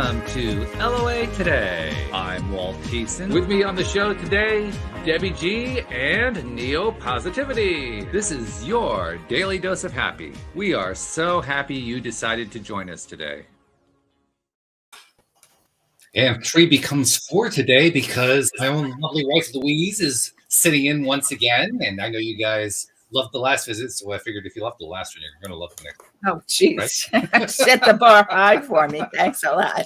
welcome to LOA Today. I'm Walt Thiessen. With me on the show today, Debbie G and Neo Positivity. This is your daily dose of happy. We are so happy you decided to join us today. And 3 becomes 4 today because my own lovely wife Louise is sitting in once again. And I know you guys loved the last visit, so I figured if you loved the last one, you're going to love the next one. Oh, geez. Right? Set the bar high for me. Thanks a lot.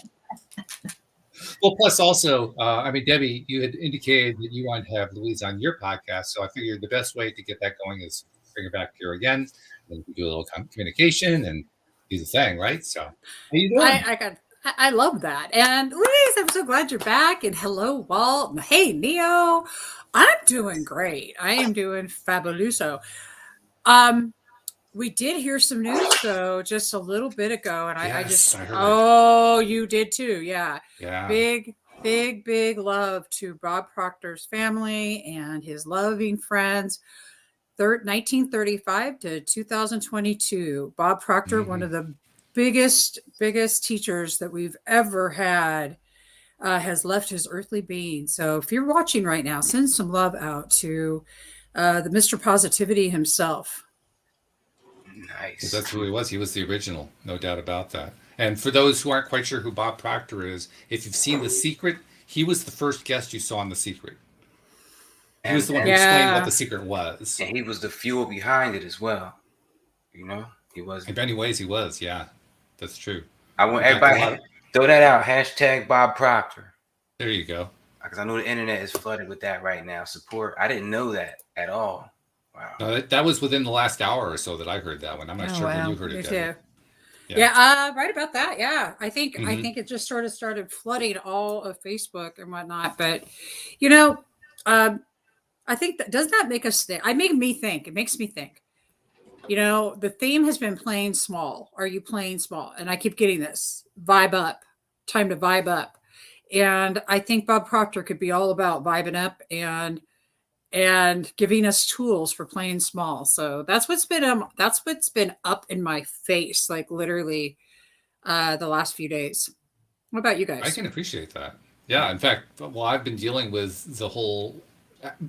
Well, plus also, Debbie, you had indicated that you wanted to have Louise on your podcast. So I figured the best way to get that going is bring her back here again. And we do a little communication and do the thing, right? So how you doing? I love that. And Louise, I'm so glad you're back. And hello, Walt. And hey, Neo. I'm doing great. I am doing fabuloso. We did hear some news, though, just a little bit ago. And I heard. You did too. Yeah. Big love to Bob Proctor's family and his loving friends. 1935 to 2022. Bob Proctor, one of the biggest teachers that we've ever had, has left his earthly being. So if you're watching right now, send some love out to the Mr. Positivity himself. Nice. That's who he was. He was the original, no doubt about that. And for those who aren't quite sure who Bob Proctor is, if you've seen The Secret, he was the first guest you saw in The Secret. He was the one who explained what The Secret was. And he was the fuel behind it as well. You know, he was. In many ways, he was. Yeah, that's true. I want everybody throw that out. Hashtag Bob Proctor. There you go. Because I know the internet is flooded with that right now. Support. I didn't know that at all. Wow. No, that was within the last hour or so that I heard that one. I'm not sure when you heard it. Too. Yeah, right about that. Yeah, I think it just sort of started flooding all of Facebook and whatnot. But you know, I think does that make us think? It makes me think. You know, the theme has been playing small. Are you playing small? And I keep getting this vibe up. Time to vibe up. And I think Bob Proctor could be all about vibing up and giving us tools for playing small. So that's what's been up in my face, like literally the last few days. What about you guys? I can appreciate that. Yeah. In fact, I've been dealing with the whole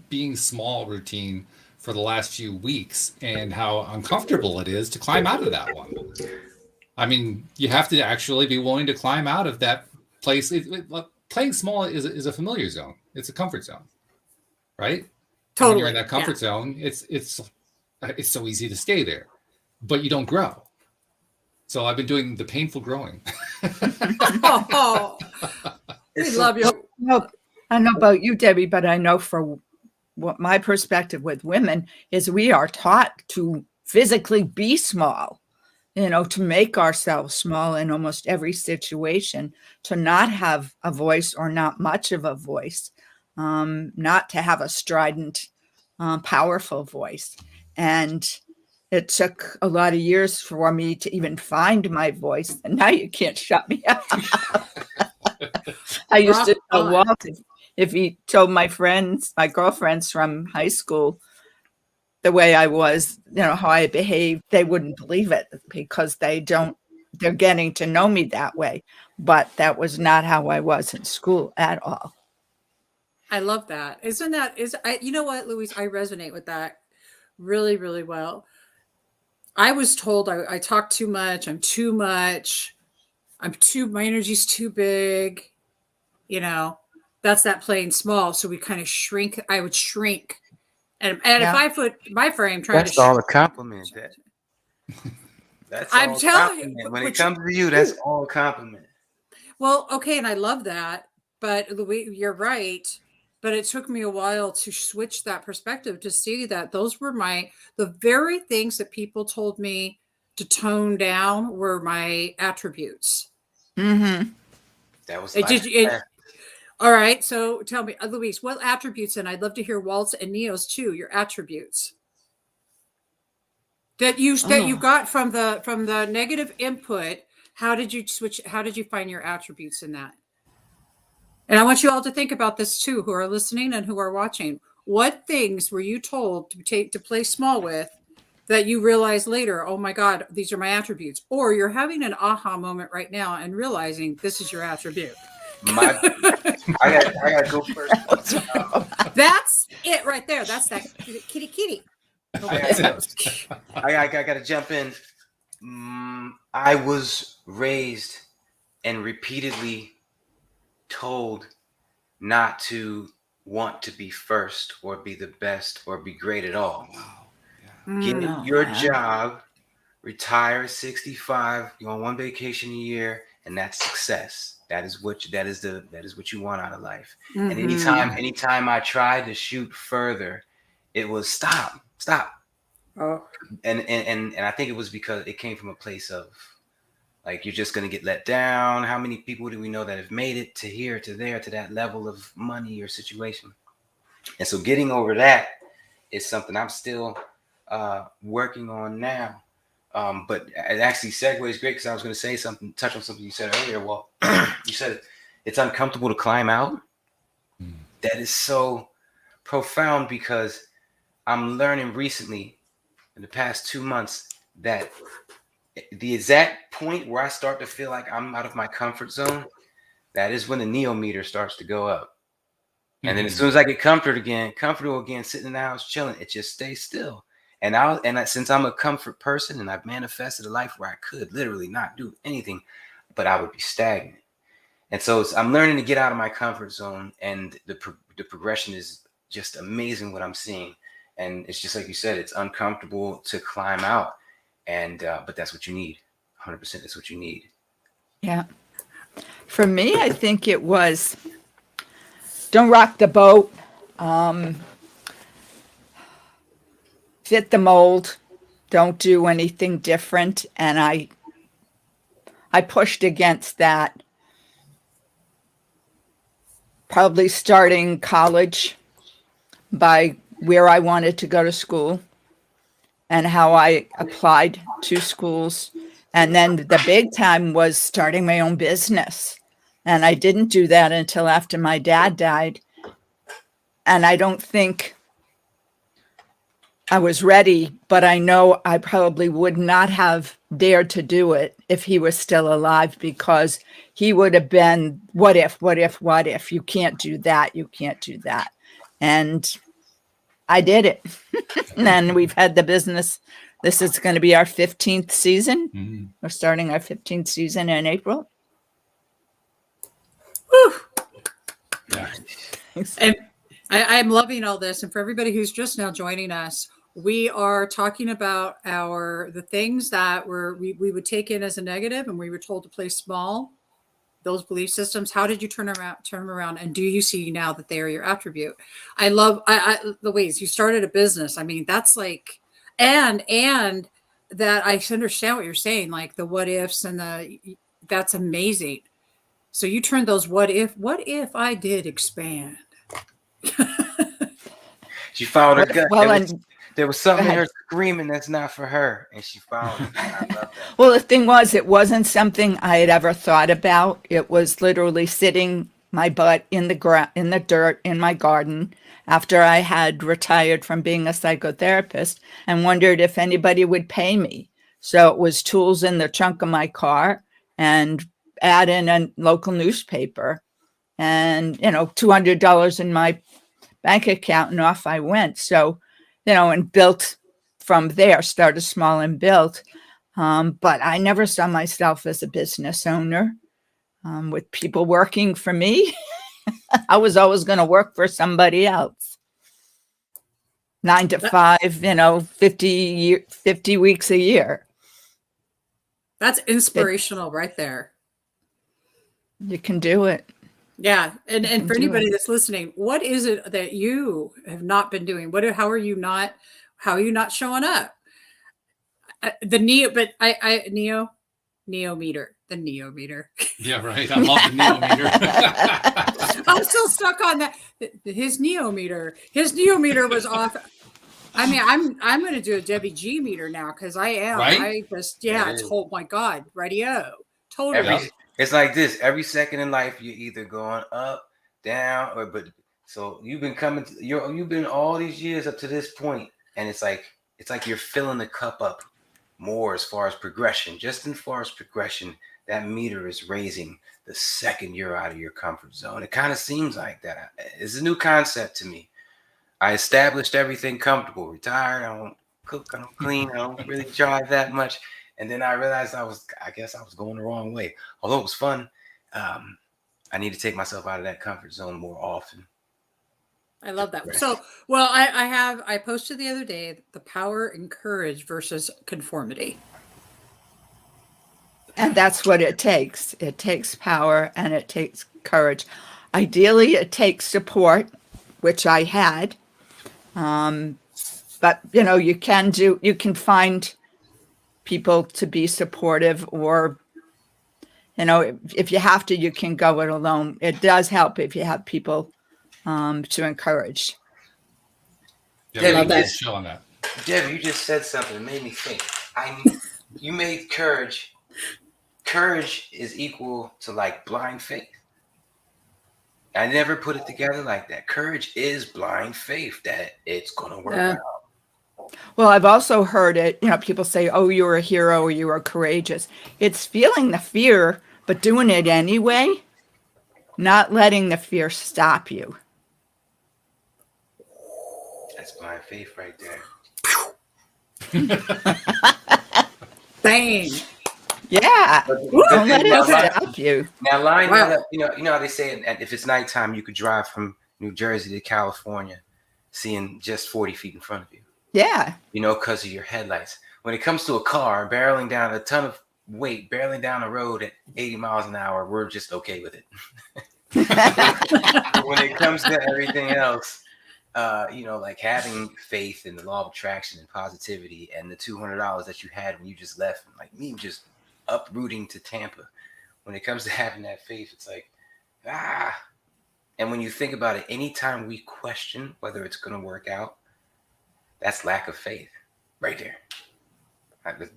being small routine for the last few weeks and how uncomfortable it is to climb out of that one. I mean, you have to actually be willing to climb out of that place. Playing small is a familiar zone. It's a comfort zone, right? Totally. When you're in that comfort zone, it's so easy to stay there, but you don't grow. So I've been doing the painful growing. We love you. No, I don't know about you, Debbie, but I know for what my perspective with women is we are taught to physically be small, to make ourselves small in almost every situation, to not have a voice or not much of a voice, not to have a strident, powerful voice. And it took a lot of years for me to even find my voice. And now you can't shut me up. I used to tell Walt if he told my girlfriends from high school, the way I was, how I behaved, they wouldn't believe it because they're getting to know me that way. But that was not how I was in school at all. I love that. You know what, Louise, I resonate with that really, really well. I was told I talk too much. I'm too much. My energy's too big. That's that playing small. So we kind of shrink. I would shrink. And at 5 foot, my frame, that's all a compliment. I'm telling you. When it comes to you, that's all a compliment. Well, okay. And I love that. But Louise, you're right. But it took me a while to switch that perspective to see that those were the very things that people told me to tone down were my attributes. Mm-hmm. That was all right. So tell me, Louise, what attributes, and I'd love to hear Walt's and Neo's too, your attributes that you got from the negative input. How did you switch? How did you find your attributes in that? And I want you all to think about this too, who are listening and who are watching. What things were you told to play small with that you realize later, oh my God, these are my attributes. Or you're having an aha moment right now and realizing this is your attribute. I gotta go first. That's it right there. That's that kitty. I gotta jump in. I was raised and repeatedly told not to want to be first or be the best or be great at all. Wow. Get your job, retire at 65, you on one vacation a year, and that's success. That is what you want out of life. Mm-hmm. And anytime I tried to shoot further, it was stop. Oh. And I think it was because it came from a place of like, you're just going to get let down. How many people do we know that have made it to here, to there, to that level of money or situation? And so getting over that is something I'm still working on now. But it actually segues great because I was going to say something, touch on something you said earlier. Well, you said it's uncomfortable to climb out. That is so profound because I'm learning recently in the past 2 months that the exact point where I start to feel like I'm out of my comfort zone, that is when the Neo meter starts to go up. And then as soon as I get comfortable again, sitting in the house, chilling, it just stays still. And since I'm a comfort person and I've manifested a life where I could literally not do anything, but I would be stagnant. And so I'm learning to get out of my comfort zone, and the progression is just amazing what I'm seeing. And it's just like you said, it's uncomfortable to climb out, and but that's what you need. 100%, that's what you need. Yeah. For me, I think it was don't rock the boat, fit the mold, don't do anything different. And I pushed against that, probably starting college by where I wanted to go to school and how I applied to schools. And then the big time was starting my own business. And I didn't do that until after my dad died. And I don't think I was ready, but I know I probably would not have dared to do it if he was still alive, because he would have been, what if, you can't do that, you can't do that. And I did it. And we've had the business. This is going to be our 15th season. Mm-hmm. We're starting our 15th season in April. Whew. Yeah. And I'm loving all this. And for everybody who's just now joining us, we are talking about the things that we would take in as a negative, and we were told to play small. Those belief systems. How did you turn them around? And do you see now that they are your attribute? I love the ways you started a business. I mean, that's like, and that I understand what you're saying, like the what ifs and that's amazing. So you turned those what if I did expand? She found her gut. Well, there was something in her screaming that's not for her, and she found it. I love that. Well, the thing was, it wasn't something I had ever thought about. It was literally sitting my butt in the dirt in my garden after I had retired from being a psychotherapist and wondered if anybody would pay me. So it was tools in the trunk of my car and ad in a local newspaper and, $200 in my bank account, and off I went. So, and built from there, started small and built. But I never saw myself as a business owner with people working for me. I was always going to work for somebody else. 9 to 5, 50 weeks a year. That's inspirational right there. You can do it. Yeah. And for anybody that's listening, what is it that you have not been doing? How are you not showing up? The Neo meter. The Neo meter. Yeah, right. I love the Neo meter. I'm still stuck on that. His Neo meter was off. I mean, I'm going to do a Debbie G meter now because I am. Right? Oh my God, radio. Totally. It's like this. Every second in life, you're either going up, down, so you've been you've been all these years up to this point, and it's like it's like you're filling the cup up more as far as progression. Just as far as progression, that meter is raising the second you're out of your comfort zone. It kind of seems like that. It's a new concept to me. I established everything comfortable, retired. I don't cook, I don't clean, I don't really drive that much. And then I realized I guess I was going the wrong way. Although it was fun, I need to take myself out of that comfort zone more often. I love that. So, well, I posted the other day the power and courage versus conformity. And that's what it takes. It takes power and it takes courage. Ideally, it takes support, which I had. But you can find people to be supportive, or if you have to, you can go it alone. It does help if you have people to encourage. Yeah, show on that. Debbie, you just said something that made me think. You made courage. Courage is equal to like blind faith. I never put it together like that. Courage is blind faith that it's gonna work out. Well, I've also heard it, people say, oh, you're a hero or you are courageous. It's feeling the fear, but doing it anyway, not letting the fear stop you. That's blind faith right there. Bang. Yeah. Don't let it stop you. Now, line up, you know how they say if it's nighttime, you could drive from New Jersey to California, seeing just 40 feet in front of you. Yeah. Because of your headlights. When it comes to a car barreling down a ton of weight, barreling down the road at 80 miles an hour, we're just okay with it. When it comes to everything else, like having faith in the law of attraction and positivity and the $200 that you had when you just left, like me just uprooting to Tampa. When it comes to having that faith, it's like, And when you think about it, anytime we question whether it's going to work out, that's lack of faith right there.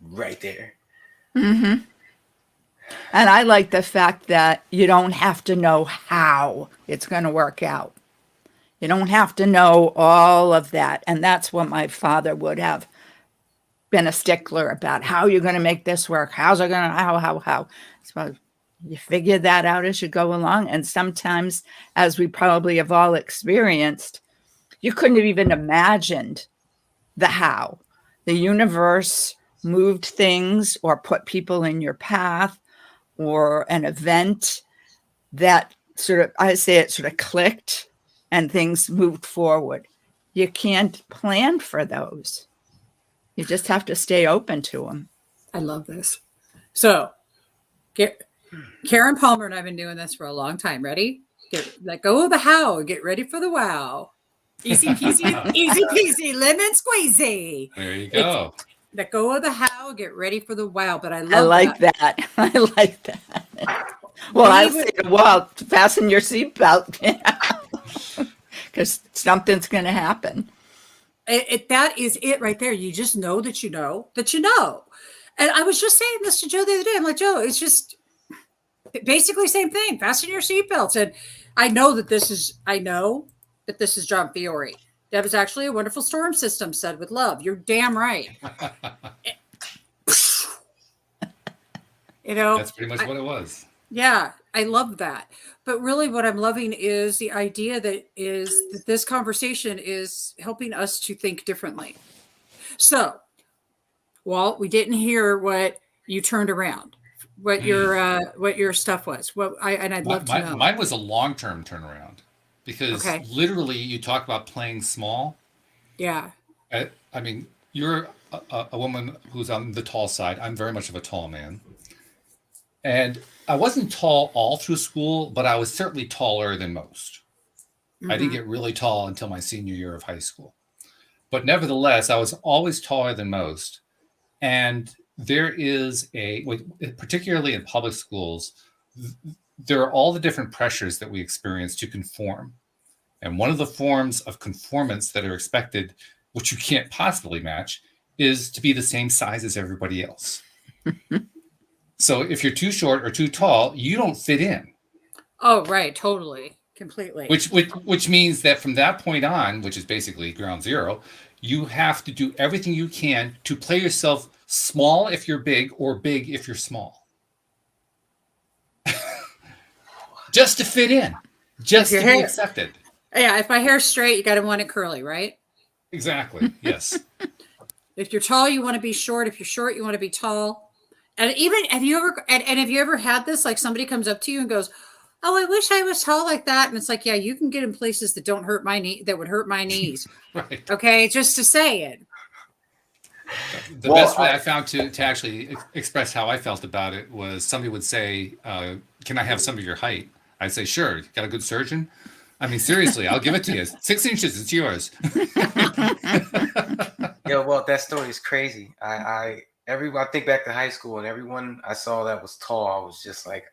Right there. Mm-hmm. And I like the fact that you don't have to know how it's going to work out. You don't have to know all of that. And that's what my father would have been a stickler about. How are you going to make this work? How's it going to, how? So you figure that out as you go along. And sometimes, as we probably have all experienced, you couldn't have even imagined the how. The universe moved things or put people in your path or an event that sort of clicked and things moved forward. You can't plan for those. You just have to stay open to them. I love this. So, Karen Palmer and I have been doing this for a long time. Ready? Let go of the how. Get ready for the wow. Easy peasy, easy peasy, lemon squeezy. There you go. Let go of the how. Get ready for the wow. But I like that. I like that. Well, I say, fasten your seatbelt because something's going to happen. That is it right there. You just know that you know that you know. And I was just saying this to Joe the other day. I'm like, Joe, it's just basically same thing. Fasten your seatbelts. And I know that this is John Fiore. That was actually a wonderful storm system said with love. You're damn right. That's pretty much what it was. Yeah, I love that. But really what I'm loving is the idea that this conversation is helping us to think differently. So, Walt, we didn't hear what you turned around, what your stuff was. I'd love to know. Mine was a long-term turnaround because literally you talk about playing small. Yeah. I mean, you're a woman who's on the tall side. I'm very much of a tall man. And I wasn't tall all through school, but I was certainly taller than most. Mm-hmm. I didn't get really tall until my senior year of high school. But nevertheless, I was always taller than most. And there is particularly in public schools, there are all the different pressures that we experience to conform. And one of the forms of conformance that are expected, which you can't possibly match, is to be the same size as everybody else. So if you're too short or too tall, you don't fit in. Oh, right. Totally. Completely. Which means that from that point on, which is basically ground zero, you have to do everything you can to play yourself small if you're big or big if you're small. Just to fit in, just to be accepted. Yeah, if my hair's straight, you got to want it curly, right? Exactly. Yes. If you're tall, you want to be short. If you're short, you want to be tall. And even have you ever had this? Like somebody comes up to you and goes, "Oh, I wish I was tall like that." And it's like, yeah, you can get in places that don't hurt my knee, that would hurt my knees. Right. Okay, just to say it. The best way I found to actually express how I felt about it was somebody would say, "Can I have some of your height?" I'd say, "Sure." Got a good surgeon? I mean, seriously, I'll give it to you. 6 inches, it's yours. Yo, well, that story is crazy. I think back to high school, and everyone I saw that was tall, I was just like,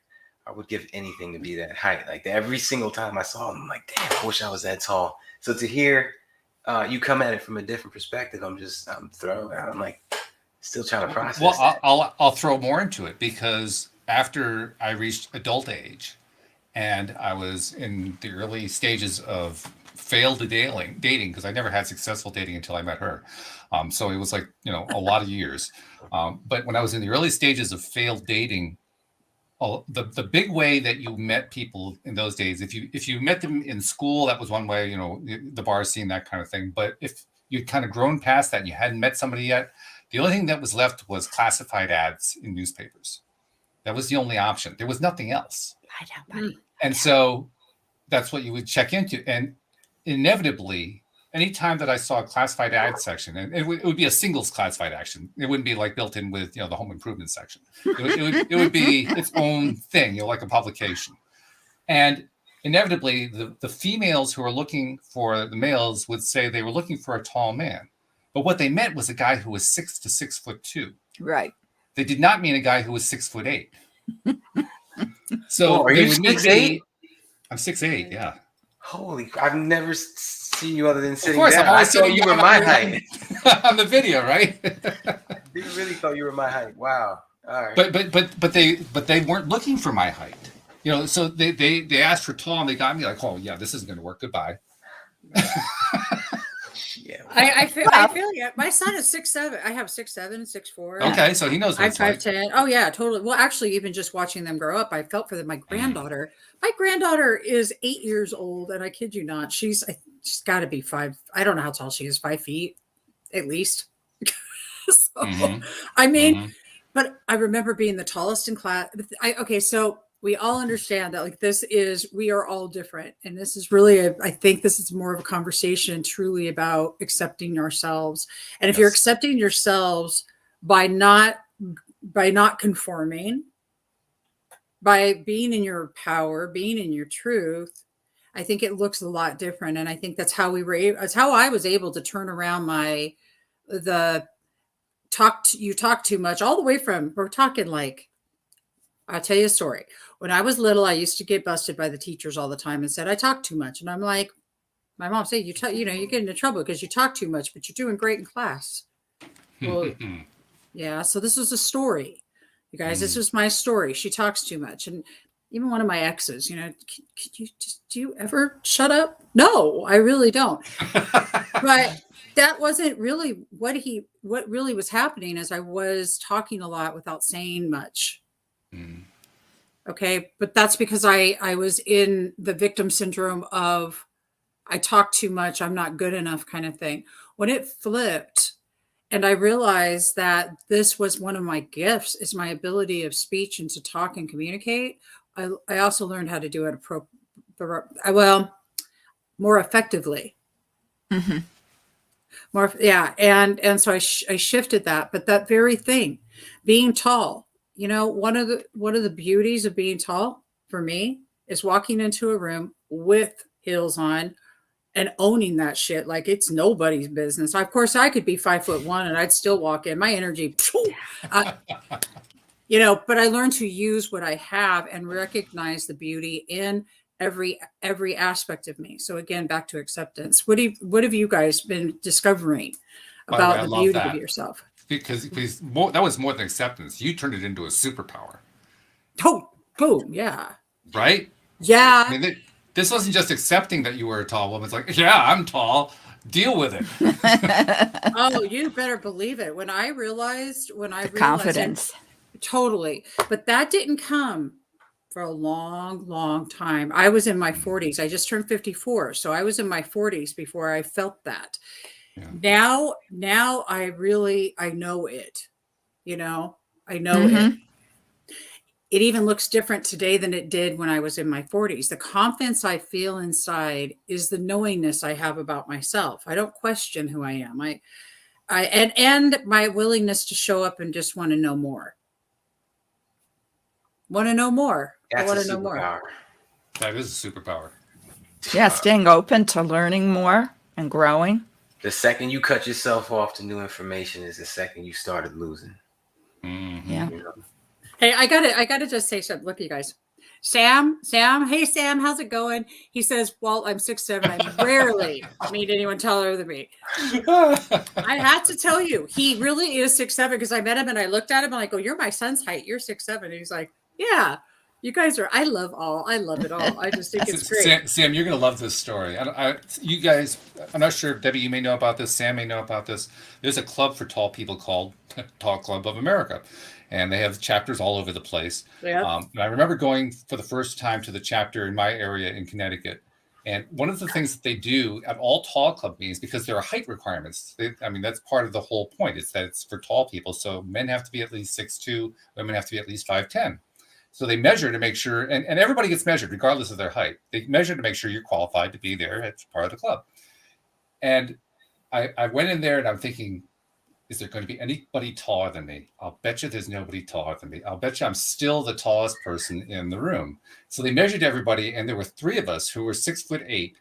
I would give anything to be that height. Like every single time I saw them, I'm like, damn, I wish I was that tall. So to hear you come at it from a different perspective, I'm thrown. I'm like still trying to process. Well, I'll throw more into it, because after I reached adult age, and I was in the early stages of failed dating, because I never had successful dating until I met her. So it was like, a lot of years. But when I was in the early stages of failed dating, the big way that you met people in those days, if you met them in school, that was one way, the bar scene, that kind of thing. But if you'd kind of grown past that and you hadn't met somebody yet, the only thing that was left was classified ads in newspapers. That was the only option. There was nothing else. And so that's what you would check into. And inevitably, anytime that I saw a classified ad section, and it would be a singles classified action. It wouldn't be like built in with, the home improvement section. It would be its own thing, like a publication. And inevitably, the females who are looking for the males would say they were looking for a tall man. But what they meant was a guy who was 6 to 6'2". Right. They did not mean a guy who was 6'8". So are you 6'8"? I'm 6'8", yeah. Holy! I've never seen you other than sitting down. I thought you were my height on the video, right? You really thought you were my height. Wow. All right. But they weren't looking for my height. So they asked for tall, and they got me like, oh yeah, this isn't going to work. Goodbye. Yeah. I feel yeah. My son is 6'7". I have 6'7" and 6'4". Okay, so he knows what I'm it's like. 5'10". Oh yeah, totally. Well, actually, even just watching them grow up, I felt for them. My granddaughter is 8 years old, and I kid you not, she's got to be 5. I don't know how tall she is. 5 feet, at least. So, I mean, but I remember being the tallest in class. So we all understand that we are all different. And this is really, I think this is more of a conversation truly about accepting ourselves. And if you're accepting yourselves by not conforming, by being in your power, being in your truth, I think it looks a lot different. And I think that's how that's how I was able to turn around you talk too much, all the way from, we're talking like, I'll tell you a story. When I was little, I used to get busted by the teachers all the time and said I talk too much. And I'm like, my mom said, you get into trouble because you talk too much, but you're doing great in class. Well, yeah. So this was a story, you guys. This was my story. She talks too much. And even one of my exes, do you ever shut up? No, I really don't. But that wasn't really what really was happening, is I was talking a lot without saying much. Okay. But that's because I was in the victim syndrome of, I talk too much, I'm not good enough kind of thing. When it flipped and I realized that this was one of my gifts, is my ability of speech and to talk and communicate. I also learned how to do it more effectively. And so I shifted that. But that very thing, being tall, one of the beauties of being tall for me is walking into a room with heels on and owning that shit like it's nobody's business. Of course, I could be 5'1" and I'd still walk in. My energy, but I learned to use what I have and recognize the beauty in every aspect of me. So again, back to acceptance. What have you guys been discovering about the beauty of yourself? Because that was more than acceptance. You turned it into a superpower. Oh, boom. Yeah. Right? Yeah. I mean, this wasn't just accepting that you were a tall woman. It's like, yeah, I'm tall. Deal with it. Oh, you better believe it. When I realized Confidence. totally, but that didn't come for a long, long time. I was in my 40s. I just turned 54. So I was in my 40s before I felt that. Yeah. Now I know it, I know it. It even looks different today than it did when I was in my 40s. The confidence I feel inside is the knowingness I have about myself. I don't question who I am. And my willingness to show up and just want to know more. Want to know more. That's I want a to know more. superpower. That is a superpower. Yeah, staying open to learning more and growing. The second you cut yourself off to new information is the second you started losing. Mm-hmm. Yeah. Hey, I gotta just say something. Look, you guys. Sam, hey Sam, how's it going? He says, well, I'm 6'7". I rarely meet anyone taller than me. I had to tell you, he really is 6'7" because I met him and I looked at him and I go, you're my son's height. You're 6'7". And he's like, yeah, you guys are. I love it all. I just think it's great. Sam, you're gonna love this story. You guys, I'm not sure, Debbie, you may know about this. Sam may know about this. There's a club for tall people called Tall Club of America. And they have chapters all over the place. Yeah. I remember going for the first time to the chapter in my area in Connecticut. And one of the things that they do at all tall club meetings, because there are height requirements, that's part of the whole point, is that it's for tall people. So men have to be at least 6'2", women have to be at least 5'10". So they measure to make sure, and everybody gets measured regardless of their height. They measure to make sure you're qualified to be there. It's part of the club. And I went in there and I'm thinking, is there going to be anybody taller than me? I'll bet you there's nobody taller than me. I'll bet you I'm still the tallest person in the room. So they measured everybody, and there were 3 of us who were 6'8".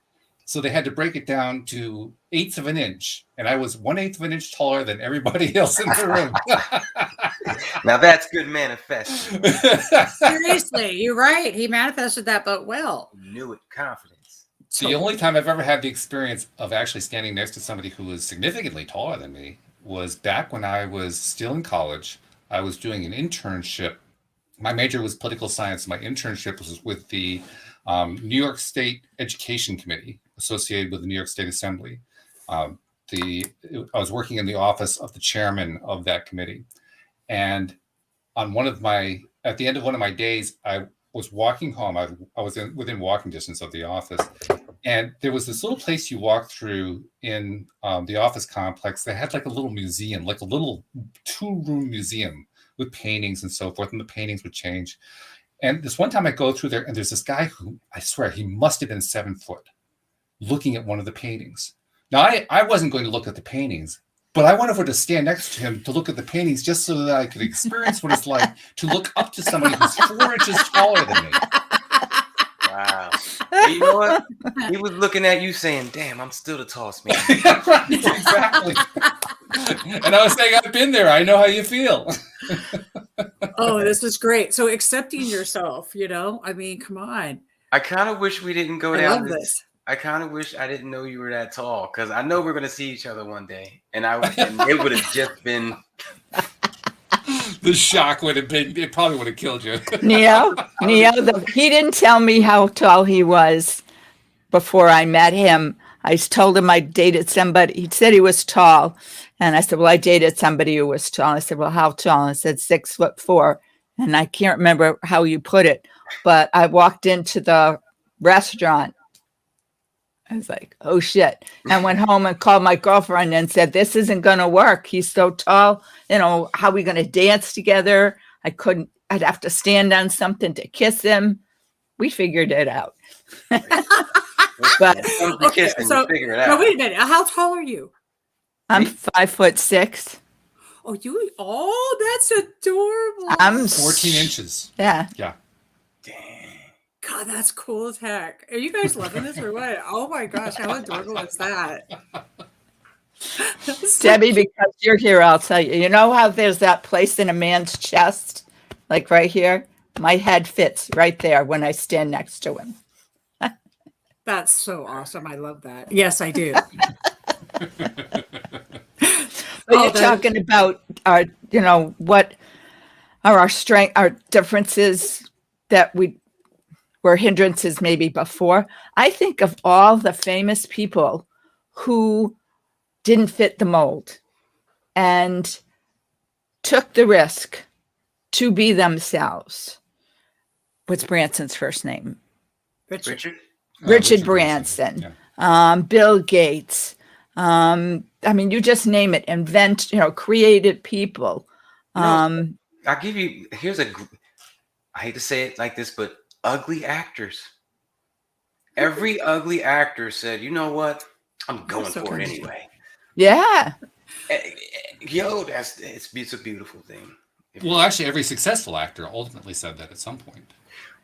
So they had to break it down to 1/8 of an inch, and I was 1/8 of an inch taller than everybody else in the room. Now that's good manifesting. Seriously, you're right. He manifested that, but well. You knew it. Confidence. The only time I've ever had the experience of actually standing next to somebody who was significantly taller than me was back when I was still in college. I was doing an internship. My major was political science. My internship was with the New York State Education Committee associated with the New York State Assembly. I was working in the office of the chairman of that committee. And at the end of one of my days, I was walking home. I was within walking distance of the office. And there was this little place you walk through in the office complex that had like a little museum, like a little 2-room museum with paintings and so forth. And the paintings would change. And this one time I go through there and there's this guy who, I swear, he must have been 7 foot looking at one of the paintings. Now, I wasn't going to look at the paintings, but I went over to stand next to him to look at the paintings just so that I could experience what it's like to look up to somebody who's 4 inches taller than me. Wow. You know what? He was looking at you saying, damn, I'm still the tallest man. Right, exactly. And I was saying, I've been there. I know how you feel. Oh, this is great. So accepting yourself, come on. I kind of wish we didn't go I down love this. I kind of wish I didn't know you were that tall, because I know we're going to see each other one day. And it would have just been... The shock would have been, it probably would have killed you. Neo, he didn't tell me how tall he was before I met him. I told him I dated somebody. He said he was tall. And I said, well, I dated somebody who was tall. I said, well, how tall? I said, 6'4". And I can't remember how you put it, but I walked into the restaurant. I was like, oh shit. And went home and called my girlfriend and said, this isn't going to work. He's so tall. How are we going to dance together? I'd have to stand on something to kiss him. We figured it out. But okay, so figure it out. No, wait a minute. How tall are you? I'm 5'6". Oh, that's adorable. I'm 14 inches. Yeah. Yeah. God, that's cool as heck. Are you guys loving this or what? Oh my gosh, how adorable is that? Debbie, because you're here, I'll tell you. You know how there's that place in a man's chest, like right here? My head fits right there when I stand next to him. That's so awesome. I love that. Yes, I do. But you're talking about our, what are our strength, our differences that were hindrances maybe before. I think of all the famous people who didn't fit the mold and took the risk to be themselves. What's Branson's first name? Richard. Richard Branson. Yeah. Bill Gates. I mean, you just name it. Creative people. I'll give you. I hate to say it like this, but ugly actors. Every ugly actor said, "You know what? I'm going for it anyway." Yeah. Yo, it's a beautiful thing. Well, actually, every successful actor ultimately said that at some point.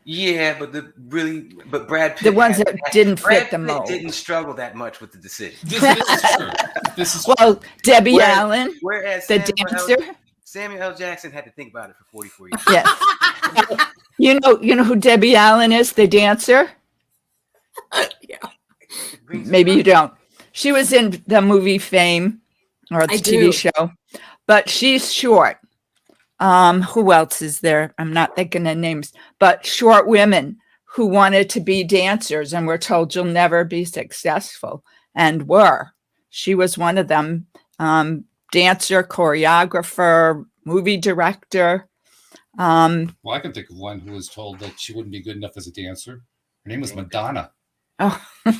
Yeah, but Brad Pitt, the ones that didn't fit the mold, didn't struggle that much with the decision. This is true. This is well, Debbie Allen, whereas the dancer. Samuel L. Jackson had to think about it for 44 years. Yes. You know who Debbie Allen is, the dancer? Yeah. Maybe you don't. She was in the movie Fame, or the TV show, but she's short. Who else is there? I'm not thinking of names, but short women who wanted to be dancers and were told you'll never be successful, and were. She was one of them. Dancer, choreographer, movie director. Well, I can think of one who was told that she wouldn't be good enough as a dancer. Her name was Madonna. Oh. We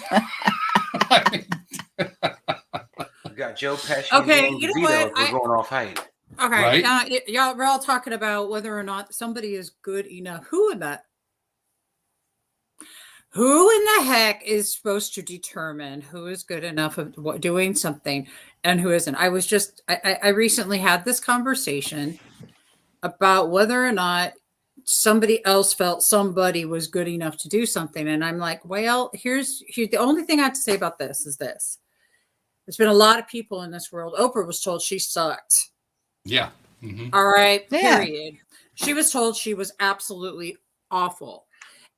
got Joe Pesci. Okay, and you know DeVito. what? We're going off height. Okay, Right? y'all, we're all talking about whether or not somebody is good enough. Who in the heck is supposed to determine who is good enough of doing something and who isn't? I recently had this conversation about whether or not somebody else felt somebody was good enough to do something. And I'm like, well, here's the only thing I have to say about this is this. There's been a lot of people in this world. Oprah was told she sucked. Yeah. Mm-hmm. All right. Yeah. Period. She was told she was absolutely awful.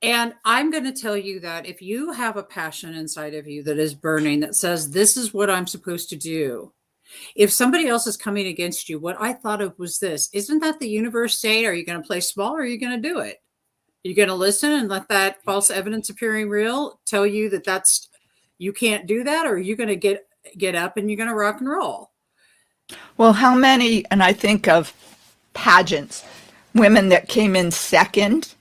And I'm going to tell you that if you have a passion inside of you that is burning, that says, this is what I'm supposed to do. If somebody else is coming against you, what I thought of was this. Isn't that the universe saying, are you going to play small or are you going to do it? Are you going to listen and let that false evidence appearing real tell you that you can't do that? Or are you going to get up and you're going to rock and roll? Well, how many, and I think of pageants, women that came in second,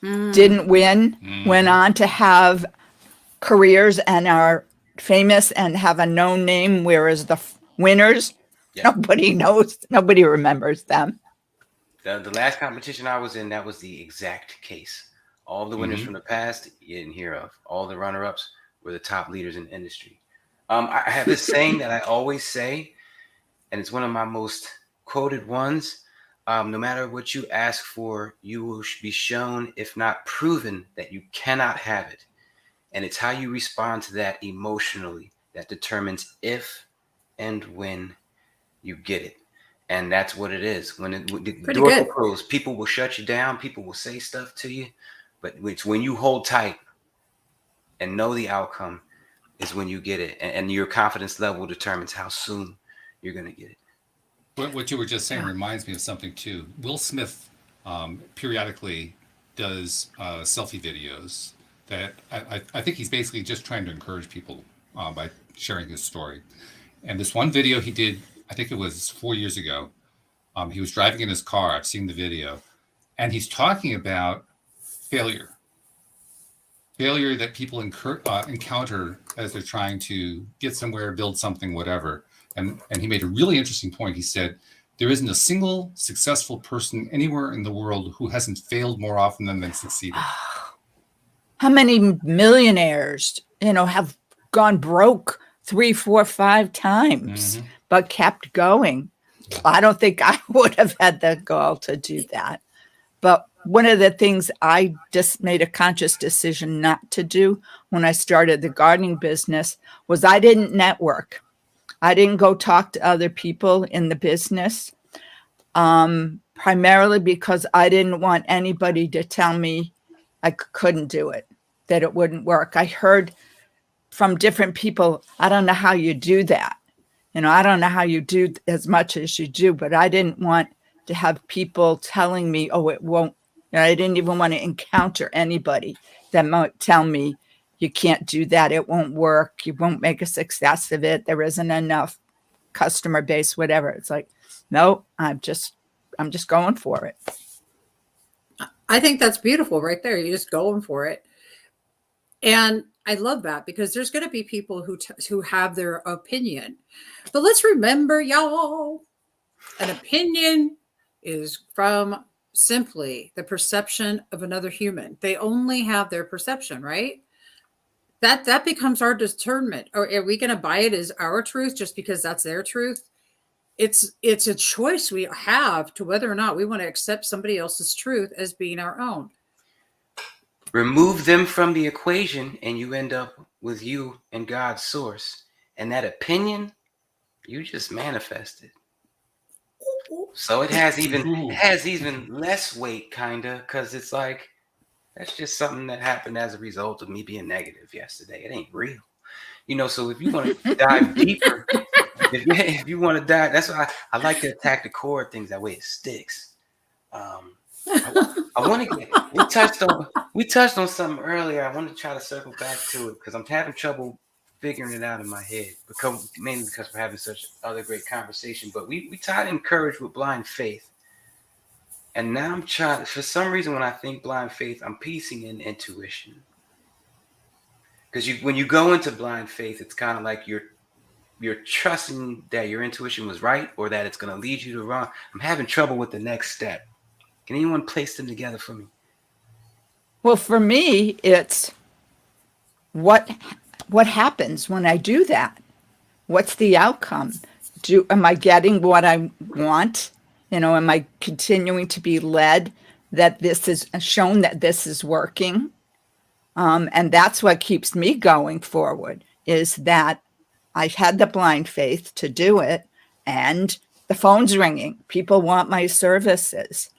didn't win, went on to have careers and are famous and have a known name, whereas the winners, nobody knows, nobody remembers them. The last competition I was in, that was the exact case. All the winners from the past, you didn't hear of. All the runner-ups were the top leaders in the industry. I have this saying that I always say, and it's one of my most quoted ones. No matter what you ask for, you will be shown, if not proven, that you cannot have it. And it's how you respond to that emotionally that determines if and when you get it. And that's what it is. When the door will close, people will shut you down. People will say stuff to you. But it's when you hold tight and know the outcome is when you get it. And your confidence level determines how soon you're going to get it. What you were just saying reminds me of something too. Will Smith periodically does selfie videos that I think he's basically just trying to encourage people by sharing his story. And this one video he did, I think it was 4 years ago. He was driving in his car. I've seen the video, and he's talking about failure that people encounter as they're trying to get somewhere, build something, whatever. And he made a really interesting point. He said, there isn't a single successful person anywhere in the world who hasn't failed more often than succeeded. How many millionaires, have gone broke 3, 4, 5 times, but kept going? I don't think I would have had the gall to do that. But one of the things I just made a conscious decision not to do when I started the gardening business was I didn't network. I didn't go talk to other people in the business, primarily because I didn't want anybody to tell me I couldn't do it, that it wouldn't work. I heard from different people, I don't know how you do that. I don't know how you do as much as you do, but I didn't want to have people telling me, oh, it won't. I didn't even want to encounter anybody that might tell me you can't do that. It won't work. You won't make a success of it. There isn't enough customer base, whatever. It's like, no, I'm just going for it. I think that's beautiful right there. You're just going for it. And I love that because there's going to be people who have their opinion. But let's remember, y'all, an opinion is from simply the perception of another human. They only have their perception, right? That becomes our discernment. Or are we going to buy it as our truth just because that's their truth? It's a choice we have to whether or not we want to accept somebody else's truth as being our own. Remove them from the equation and you end up with you and God's source. And that opinion, you just manifested. So it has even less weight, kinda, because it's like, that's just something that happened as a result of me being negative yesterday. It ain't real. So if you want to dive deeper, if you want to dive, that's why I like to attack the core things. That way it sticks. I want to get, we touched on something earlier. I want to try to circle back to it because I'm having trouble figuring it out in my head, mainly because we're having such other great conversation. But we tied in courage with blind faith. And now I'm trying, for some reason, when I think blind faith, I'm piecing in intuition. Because when you go into blind faith, it's kind of like you're trusting that your intuition was right or that it's going to lead you to wrong. I'm having trouble with the next step. Can anyone place them together for me? Well, for me, it's what happens when I do that? What's the outcome? Am I getting what I want? Am I continuing to be led that this is shown that this is working? And that's what keeps me going forward, is that I had the blind faith to do it, and the phone's ringing. People want my services.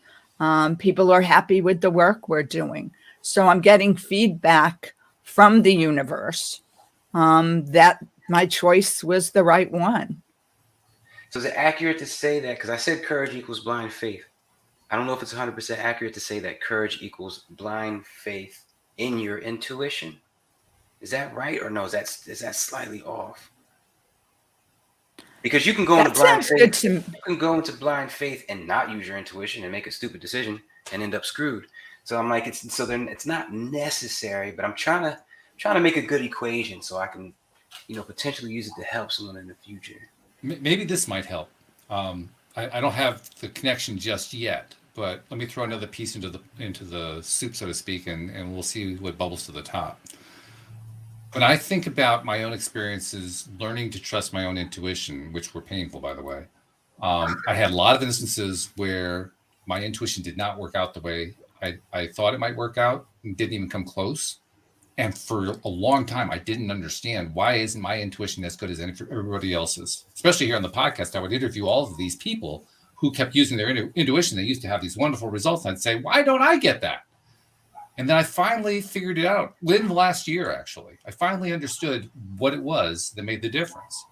People are happy with the work we're doing. So I'm getting feedback from the universe that my choice was the right one. So is it accurate to say that, because I said courage equals blind faith. I don't know if it's 100% accurate to say that courage equals blind faith in your intuition. Is that right or no? Is that slightly off? Because you can go into blind faith. You can go into blind faith and not use your intuition and make a stupid decision and end up screwed. So I'm like, then it's not necessary, but I'm trying to make a good equation so I can, potentially use it to help someone in the future. Maybe this might help. I don't have the connection just yet, but let me throw another piece into the soup, so to speak, and we'll see what bubbles to the top. When I think about my own experiences learning to trust my own intuition, which were painful, by the way, I had a lot of instances where my intuition did not work out the way I thought it might work out and didn't even come close. And for a long time, I didn't understand, why isn't my intuition as good as everybody else's? Especially here on the podcast, I would interview all of these people who kept using their intuition. They used to have these wonderful results. And I'd say, why don't I get that? And then I finally figured it out within the last year, actually. I finally understood what it was that made the difference.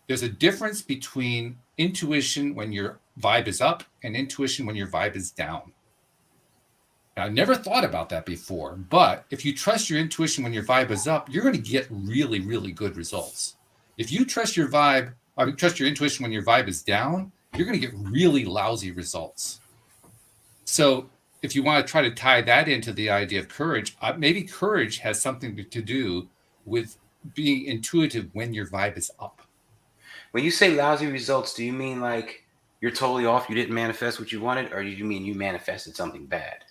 There's a difference between intuition when your vibe is up and intuition when your vibe is down. I never thought about that before, but if you trust your intuition when your vibe is up, you're going to get really, really good results. If you trust your intuition when your vibe is down, you're going to get really lousy results. So if you want to try to tie that into the idea of courage, maybe courage has something to do with being intuitive when your vibe is up. When you say lousy results, do you mean like you're totally off, you didn't manifest what you wanted, or do you mean you manifested something bad?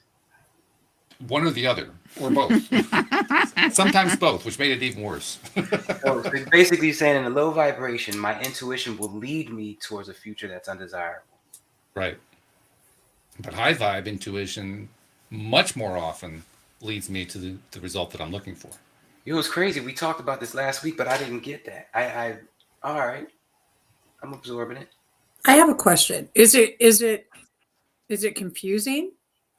One or the other, or both. Sometimes both, which made it even worse. So basically you're saying in a low vibration, my intuition will lead me towards a future that's undesirable. Right. But high vibe intuition much more often leads me to the result that I'm looking for. It was crazy. We talked about this last week, but I didn't get that. All right. I'm absorbing it. I have a question. Is it confusing?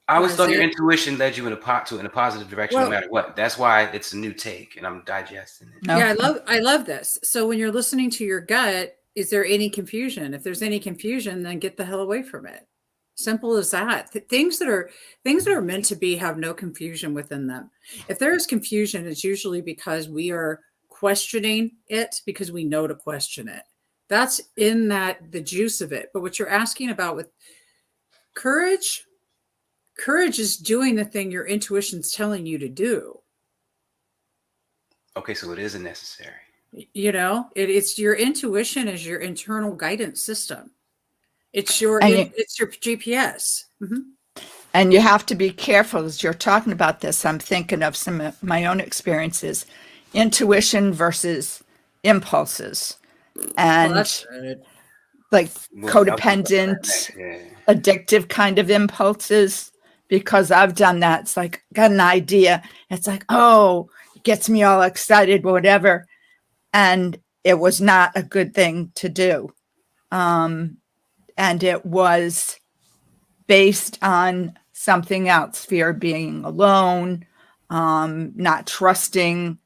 I always thought your intuition led you in a positive direction, no matter what. That's why it's a new take, and I'm digesting it. No. Yeah, I love this. So when you're listening to your gut, is there any confusion? If there's any confusion, then get the hell away from it. Simple as that. Things that are meant to be have no confusion within them. If there is confusion, it's usually because we are questioning it because we know to question it. That's in that the juice of it. But what you're asking about with courage is doing the thing your intuition's telling you to do. Okay, so it isn't necessary. You know, it's your intuition is your internal guidance system. It's your GPS. Mm-hmm. And you have to be careful as you're talking about this. I'm thinking of some of my own experiences, intuition versus impulses, and like codependent, addictive kind of impulses. Because I've done that. It's like, got an idea. It's like, oh, it gets me all excited, whatever. And it was not a good thing to do. And it was based on something else, fear of being alone, not trusting,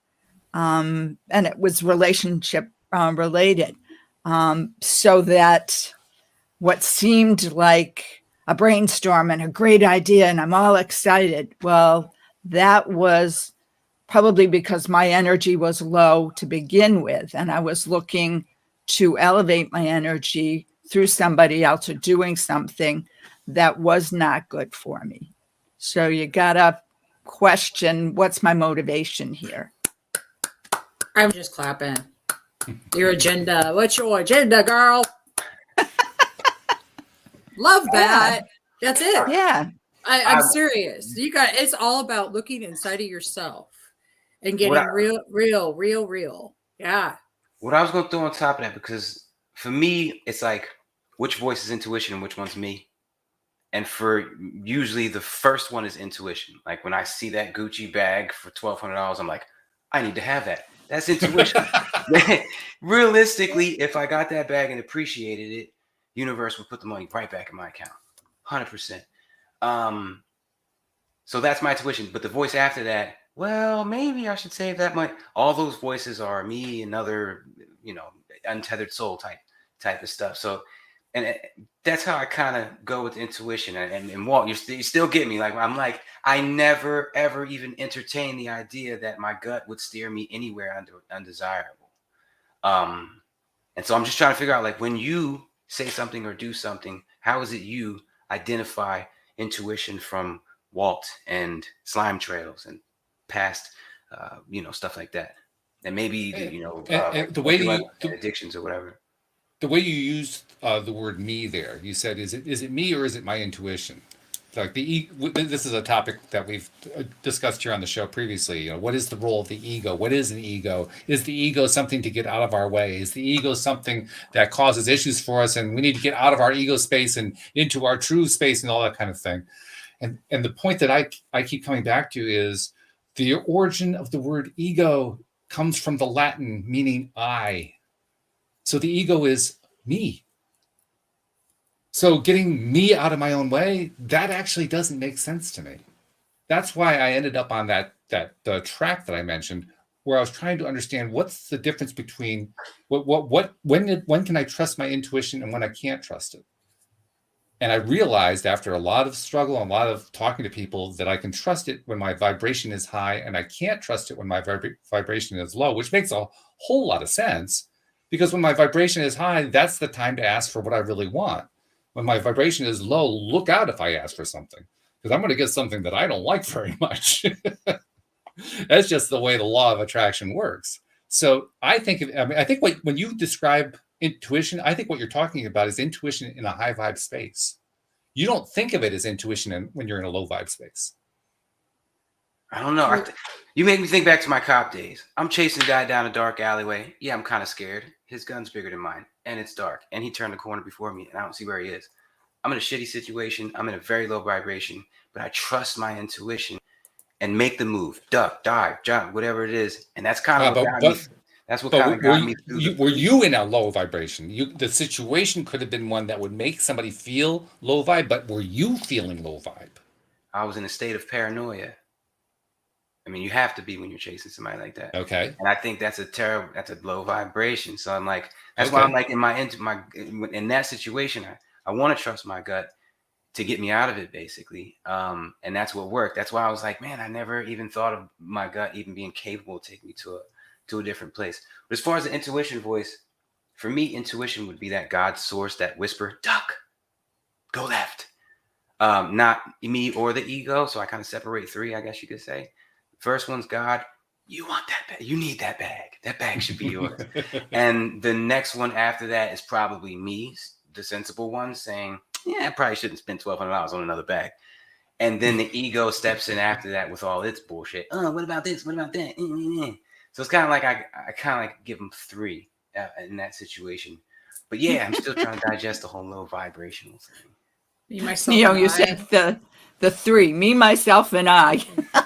and it was relationship related. So that what seemed like a brainstorm and a great idea, and I'm all excited. Well, that was probably because my energy was low to begin with, and I was looking to elevate my energy through somebody else or doing something that was not good for me. So you gotta question, what's my motivation here? I'm just clapping. Your agenda. What's your agenda, girl? Love that. Yeah. That's it. Yeah. I'm serious. It's all about looking inside of yourself and getting real. Yeah. What I was going to throw on top of that, because for me, it's like, which voice is intuition and which one's me? And for usually the first one is intuition. Like when I see that Gucci bag for $1,200, I'm like, I need to have that. That's intuition. Realistically, if I got that bag and appreciated it, universe would put the money right back in my account. 100%. So that's my intuition. But the voice after that, well, maybe I should save that money. All those voices are me, another, untethered soul type of stuff. So, and that's how I kind of go with intuition. And Walt, you still get me. Like, I'm like, I never, ever even entertain the idea that my gut would steer me anywhere undesirable. And so I'm just trying to figure out, like, when you say something or do something, how is it you identify intuition from Walt and slime trails and past, stuff like that? And maybe, the way addictions or whatever. The way you used the word me there, you said, is it me or is it my intuition? Like this is a topic that we've discussed here on the show previously. What is the role of the ego? What is an ego? Is the ego something to get out of our way? Is the ego something that causes issues for us, and we need to get out of our ego space and into our true space and all that kind of thing? And the point that I keep coming back to is the origin of the word ego comes from the Latin meaning I. So the ego is me. So getting me out of my own way, that actually doesn't make sense to me. That's why I ended up on the track that I mentioned, where I was trying to understand what's the difference between when can I trust my intuition and when I can't trust it. And I realized after a lot of struggle and a lot of talking to people that I can trust it when my vibration is high, and I can't trust it when my vibration is low, which makes a whole lot of sense, because when my vibration is high, that's the time to ask for what I really want. When my vibration is low, look out if I ask for something, because I'm going to get something that I don't like very much. That's just the way the law of attraction works. So I think when you describe intuition, I think what you're talking about is intuition in a high vibe space. You don't think of it as intuition when you're in a low vibe space. I don't know. You make me think back to my cop days. I'm chasing a guy down a dark alleyway. Yeah, I'm kind of scared. His gun's bigger than mine, and it's dark, and he turned the corner before me, and I don't see where he is. I'm in a shitty situation. I'm in a very low vibration, but I trust my intuition and make the move, duck, dive, jump, whatever it is. And that's kind of what got me through. Were you in a low vibration? The situation could have been one that would make somebody feel low vibe, but were you feeling low vibe? I was in a state of paranoia. I mean, you have to be when you're chasing somebody like that. Okay. And I think that's a low vibration. So I'm like, that's why I'm like in that situation, I want to trust my gut. to get me out of it, basically. And that's what worked. That's why I was like, man, I never even thought of my gut even being capable of taking me to a different place. But as far as the intuition voice, for me, intuition would be that God source, that whisper, duck, go left. Not me or the ego. So I kind of separate three, I guess you could say. First one's God. You want that bag. You need that bag. That bag should be yours. And the next one after that is probably me, the sensible one, saying, yeah, I probably shouldn't spend $1,200 on another bag. And then the ego steps in after that with all its bullshit. Oh, what about this? What about that? So it's kind of like I kind of like give them three in that situation. But yeah, I'm still trying to digest the whole low vibrational thing. Me, myself, You know, and you I. said the three, me, myself, and I.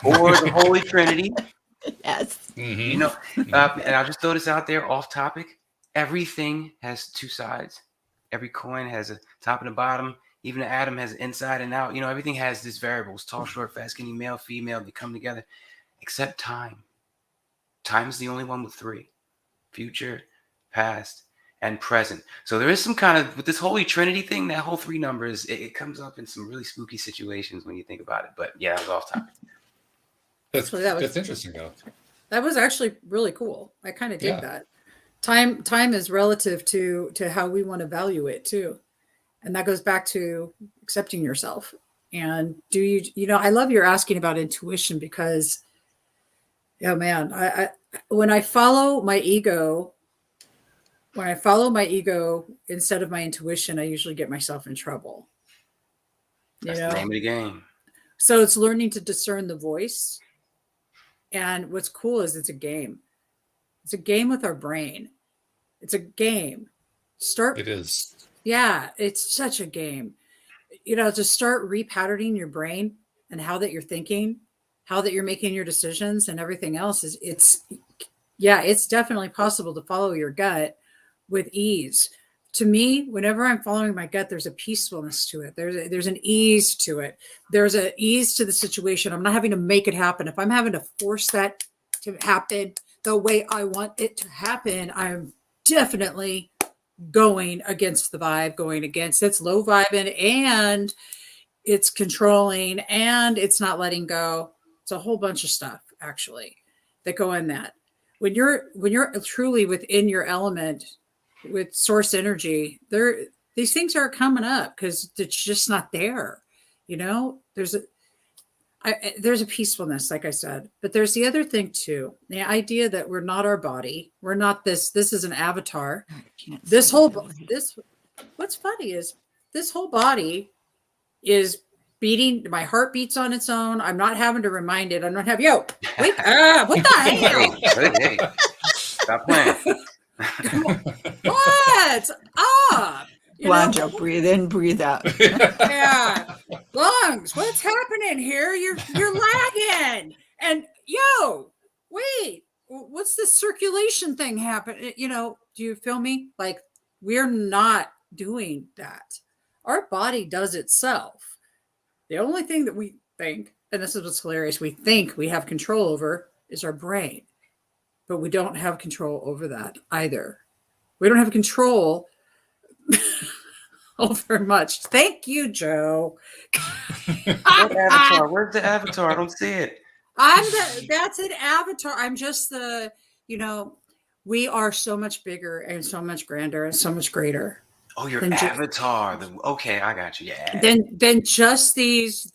Or the Holy Trinity. Yes. You know, and I'll just throw this out there off topic. Everything has two sides. Every coin has a top and a bottom. Even the atom has an inside and out. You know, everything has these variables: tall, short, fast, skinny, male, female. They come together, except time. Time is the only one with three: future, past, and present. So there is some kind of, with this Holy Trinity thing, that whole three numbers, it comes up in some really spooky situations when you think about it. But yeah, that was off topic. That's interesting, though. That was actually really cool. I kind of dig Yeah. that. Time is relative to how we want to value it too. And that goes back to accepting yourself. And do you know, I love your asking about intuition because, oh man, I when I follow my ego instead of my intuition, I usually get myself in trouble. You That's know? the name of the game. So it's learning to discern the voice. And what's cool is it's a game. It's a game with our brain. It's a game. It is. Yeah, it's such a game. You know, to start repatterning your brain and how that you're thinking, how that you're making your decisions and everything else it's definitely possible to follow your gut with ease. To me, whenever I'm following my gut, there's a peacefulness to it. There's an ease to it. There's an ease to the situation. I'm not having to make it happen. If I'm having to force that to happen the way I want it to happen, I'm definitely going against the vibe, going against it's low vibing and it's controlling and it's not letting go. It's a whole bunch of stuff actually that go in that. When you're truly within your element with source energy, these things are coming up because it's just not there. You know, there's a peacefulness, like I said, but there's the other thing too. The idea that we're not our body. We're not this is an avatar. What's funny is this whole body is beating. My heart beats on its own. I'm not having to remind it. I'm not having, what the hell? Hey, stop playing. What's up? Blanjo, breathe in, breathe out. Yeah. Lungs, what's happening here? You're lagging. And wait, what's this circulation thing happen? You know, do you feel me? Like we're not doing that. Our body does itself. The only thing that we think, and this is what's hilarious, we think we have control over is our brain. But we don't have control over that either. We don't have control over much. Thank you, Joe. What avatar? Where's the avatar? I don't see it. That's an avatar. I'm just we are so much bigger and so much grander and so much greater. Oh, your avatar. Okay, I got you. Yeah. Than just these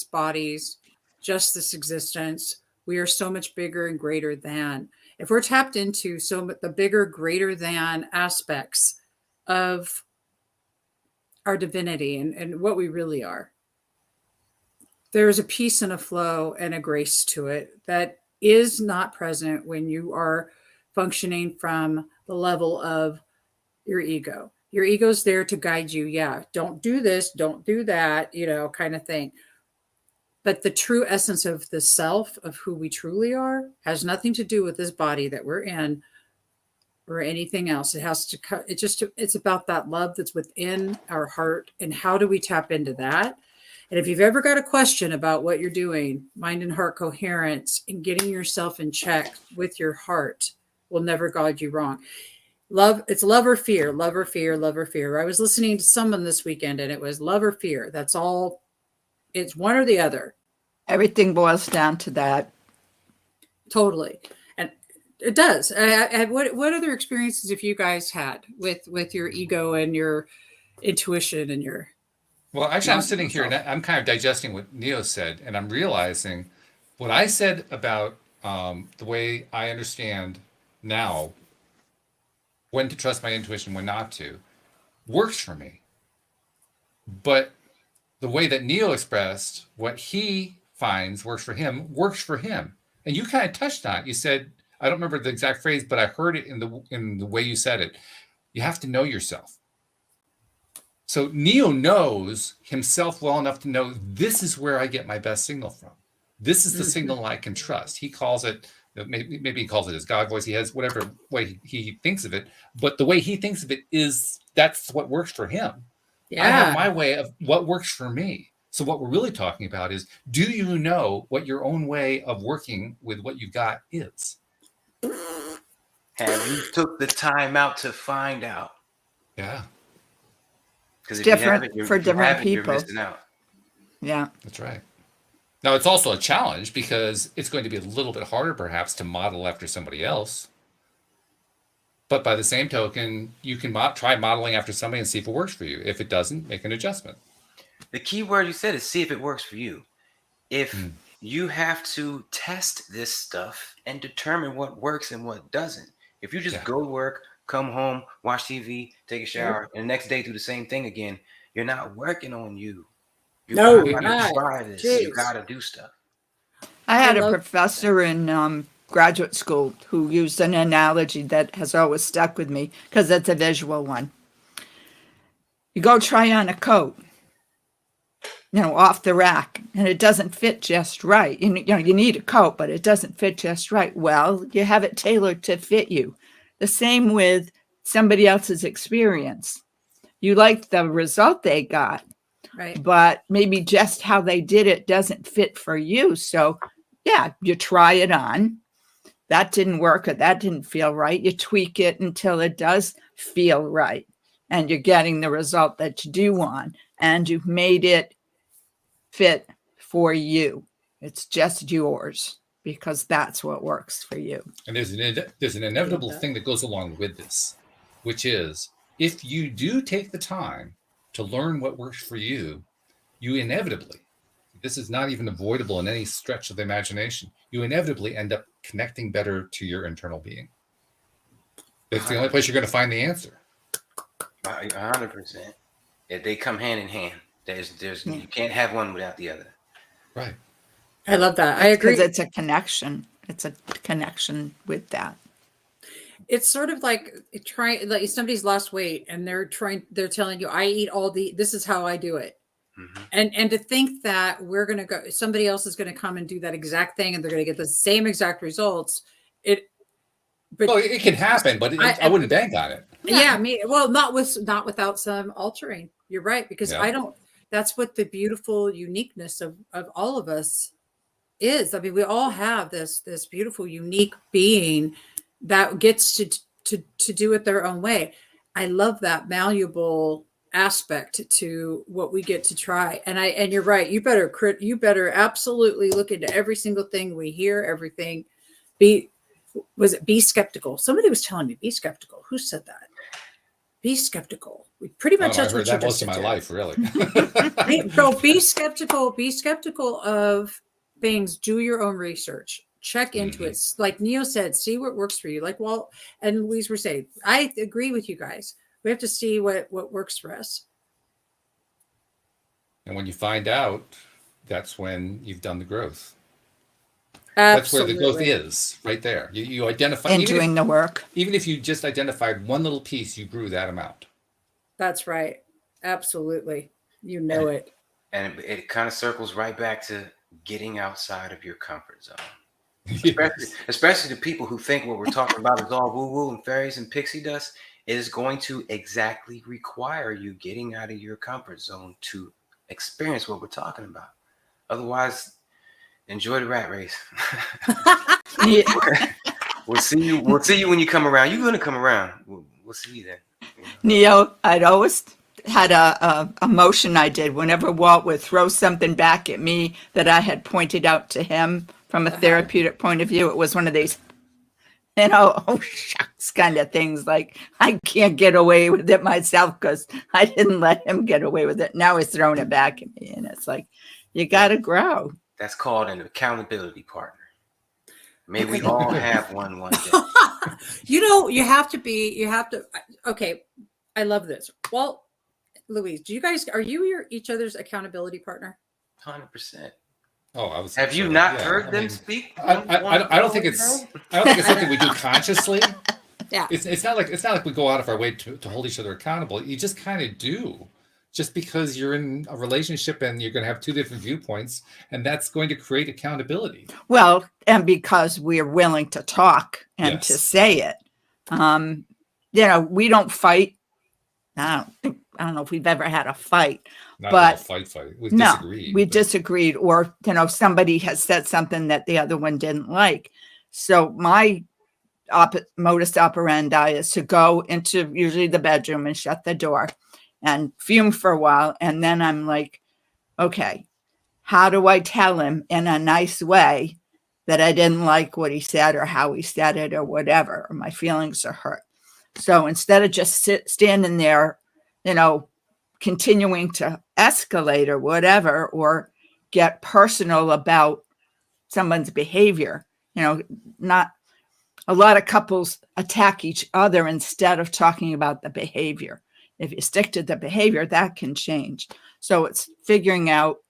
bodies, just this existence. We are so much bigger and greater than. If we're tapped into the bigger, greater than aspects of our divinity and what we really are, there's a peace and a flow and a grace to it that is not present when you are functioning from the level of your ego. Your ego's there to guide you. Yeah, don't do this, don't do that, kind of thing. But the true essence of the self, of who we truly are, has nothing to do with this body that we're in or anything else. It's about that love that's within our heart. And how do we tap into that? And if you've ever got a question about what you're doing, mind and heart coherence and getting yourself in check with your heart will never guide you wrong. Love, it's love or fear, love or fear, love or fear. I was listening to someone this weekend and it was love or fear. That's all. It's one or the other. Everything boils down to that. Totally. And it does. What other experiences have you guys had with your ego and your intuition and your... Well, actually, I'm sitting here and I'm kind of digesting what Neo said, and I'm realizing what I said about the way I understand now when to trust my intuition, when not to, works for me. But the way that Neo expressed what he finds works for him. And you kind of touched on it. You said, I don't remember the exact phrase, but I heard it in the way you said it. You have to know yourself. So Neo knows himself well enough to know this is where I get my best signal from. This is the signal I can trust. He calls it, maybe he calls it his God voice. He has whatever way he thinks of it. But the way he thinks of it that's what works for him. Yeah. I have my way of what works for me. So what we're really talking about is, do you know what your own way of working with what you got is? Have you took the time out to find out? Yeah. It's different for different people. You're missing out. Yeah. That's right. Now, it's also a challenge because it's going to be a little bit harder, perhaps, to model after somebody else. But by the same token, you can try modeling after somebody and see if it works for you. If it doesn't, make an adjustment. The key word you said is see if it works for you. If you have to test this stuff and determine what works and what doesn't. If you just go to work, come home, watch TV, take a shower, and the next day do the same thing again, you're not working on you. You gotta try this. You gotta do stuff. I had a professor in graduate school who used an analogy that has always stuck with me because it's a visual one. You go try on a coat, off the rack, and it doesn't fit just right. You need a coat, but it doesn't fit just right. Well, you have it tailored to fit you. The same with somebody else's experience. You like the result they got, right? But maybe just how they did it doesn't fit for you. So yeah, you try it on. That didn't work or that didn't feel right. You tweak it until it does feel right. And you're getting the result that you do want. And you've made it fit for you. It's just yours because that's what works for you. And there's an inevitable thing that goes along with this, which is if you do take the time to learn what works for you, you inevitably, this is not even avoidable in any stretch of the imagination, you inevitably end up connecting better to your internal being. It's the only place you're going to find the answer. 100%. If they come hand in hand, you can't have one without the other. Right. I love that. I agree. Because it's a connection. It's a connection with that. It's sort of like somebody's lost weight and they're telling you, I eat this is how I do it. Mm-hmm. And to think that somebody else is going to come and do that exact thing and they're going to get the same exact results. It can happen, but I wouldn't bank on it. Yeah. Not without some altering. You're right. Because that's what the beautiful uniqueness of all of us is. I mean, we all have this beautiful, unique being that gets to do it their own way. I love that malleable aspect to what we get to try. And you're right. You better absolutely look into every single thing we hear, everything. Be skeptical. Somebody was telling me, be skeptical. Who said that? Be skeptical. We pretty much I've heard that most of my life, really. So be skeptical. Be skeptical of things. Do your own research. Check into it. Like Neo said, see what works for you. Like Walt and Louise were saying, I agree with you guys. We have to see what works for us. And when you find out, that's when you've done the growth. Absolutely. That's where the growth is, right there. You identify and doing the work. Even if you just identified one little piece, you grew that amount. That's right. Absolutely. You know it. And it kind of circles right back to getting outside of your comfort zone. Especially the people who think what we're talking about is all woo-woo and fairies and pixie dust. It is going to exactly require you getting out of your comfort zone to experience what we're talking about. Otherwise, enjoy the rat race. We'll see you when you come around. You're going to come around. we'll see then. You know. Neo, I'd always had a motion I did whenever Walt would throw something back at me that I had pointed out to him from a therapeutic point of view. It was one of these, oh shucks kind of things, like I can't get away with it myself because I didn't let him get away with it. Now he's throwing it back at me, and it's like, you got to grow. That's called an accountability partner. May we all have one day. You have to. Okay, I love this. Well, Louise, are you each other's accountability partner? 100%. Oh, I was. Have you not heard them speak? I don't think it's something we do consciously. Yeah. It's not like we go out of our way to hold each other accountable. You just kind of do. Just because you're in a relationship and you're going to have two different viewpoints, and that's going to create accountability. Well, and because we're willing to talk and to say it, we don't fight. I don't know if we've ever had a fight, but fight. We disagreed. We disagreed, or somebody has said something that the other one didn't like. So my modus operandi is to go into usually the bedroom and shut the door and fume for a while. And then I'm like, okay, how do I tell him in a nice way that I didn't like what he said or how he said it or whatever, or my feelings are hurt? So instead of just standing there, continuing to escalate or whatever, or get personal about someone's behavior, not a lot of couples attack each other instead of talking about the behavior. If you stick to the behavior, that can change. So it's figuring out,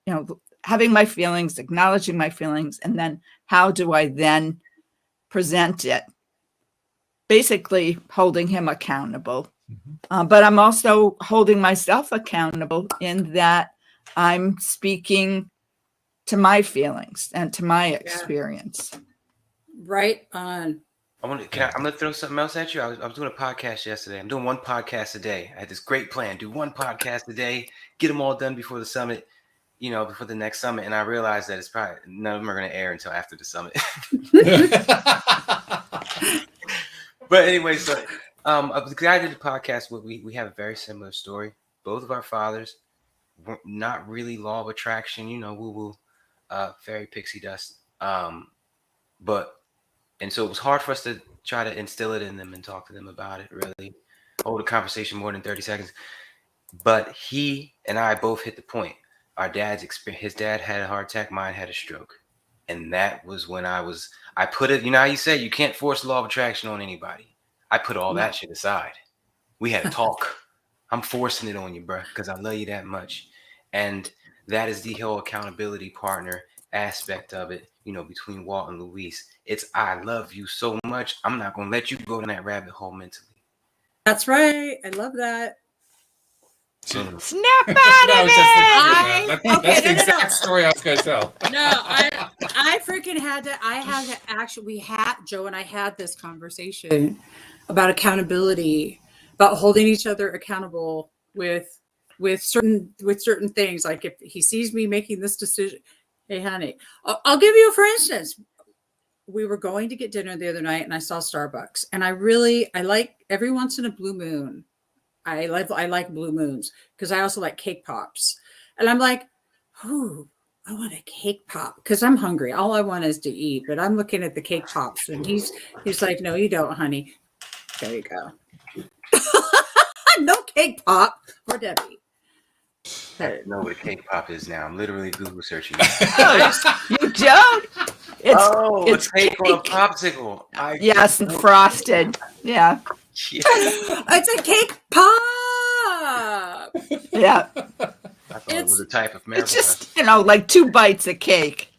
having my feelings, acknowledging my feelings, and then how do I then present it? Basically holding him accountable. Mm-hmm. But I'm also holding myself accountable in that I'm speaking to my feelings and to my experience. Right on. I'm gonna throw something else at you. I was doing a podcast yesterday. I'm doing one podcast a day. I had this great plan: do one podcast a day, get them all done before the summit, before the next summit. And I realized that it's probably none of them are gonna air until after the summit. But anyway, so the guy I did the podcast with, we have a very similar story. Both of our fathers were not really law of attraction, woo-woo, fairy pixie dust. And so it was hard for us to try to instill it in them and talk to them about it, really hold a conversation more than 30 seconds. But he and I both hit the point. Our dad's experience, his dad had a heart attack, mine had a stroke. And that was when I put it, how you say you can't force law of attraction on anybody. I put all that shit aside. We had a talk. I'm forcing it on you, bro, because I love you that much. And that is the whole accountability partner aspect of it, between Walt and Louise. It's I love you so much. I'm not going to let you go down that rabbit hole mentally. That's right. I love that. Snap out of it! That's the exact story I was going to tell. No, I freaking had to. I had to actually. Joe and I had this conversation about accountability, about holding each other accountable with certain things. Like if he sees me making this decision, hey, honey, I'll give you a for instance. We were going to get dinner the other night, and I saw Starbucks, and I like every once in a blue moon. I like blue moons because I also like cake pops. And I'm like, oh, I want a cake pop because I'm hungry. All I want is to eat, but I'm looking at the cake pops and he's like, no, you don't, honey. There you go. No cake pop for Debbie. I know what a cake pop is now. I'm literally Google searching. You don't? It's cake on a popsicle. Yes, and frosted. Yeah. It's a cake pop. Yeah. I thought it was a type of miracle. It's just, like 2 bites of cake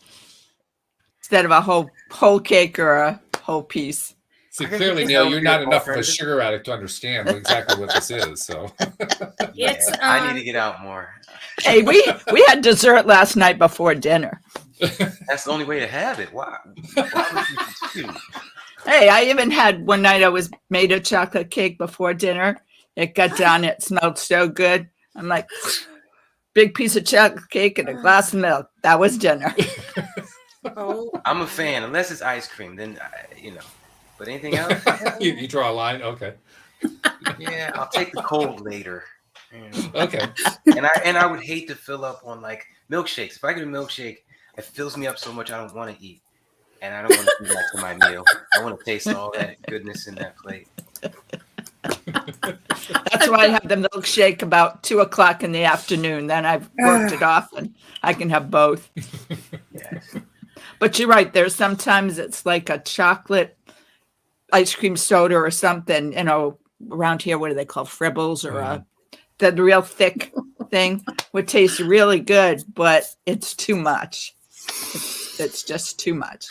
instead of a whole cake or a whole piece. See, clearly, Neil, you're not enough of a sugar addict to understand exactly what this is. So I need to get out more. Hey, we had dessert last night before dinner. That's the only way to have it. Why would you do? Hey, I even had one night I was made a chocolate cake before dinner. It got done. It smelled so good. I'm like, big piece of chocolate cake and a glass of milk. That was dinner. I'm a fan, unless it's ice cream. Then, But anything else? you draw a line? Okay. Yeah, I'll take the cold later. Okay. And I would hate to fill up on like milkshakes. If I get a milkshake, it fills me up so much I don't want to eat, and I don't want to do that to my meal. I want to taste all that goodness in that plate. That's why I have the milkshake about 2:00 in the afternoon. Then I've worked it off and I can have both. Yes. But you're right. There's sometimes it's like a chocolate ice cream soda or something, around here, what do they call Fribbles or the real thick thing would taste really good, but it's too much. It's just too much.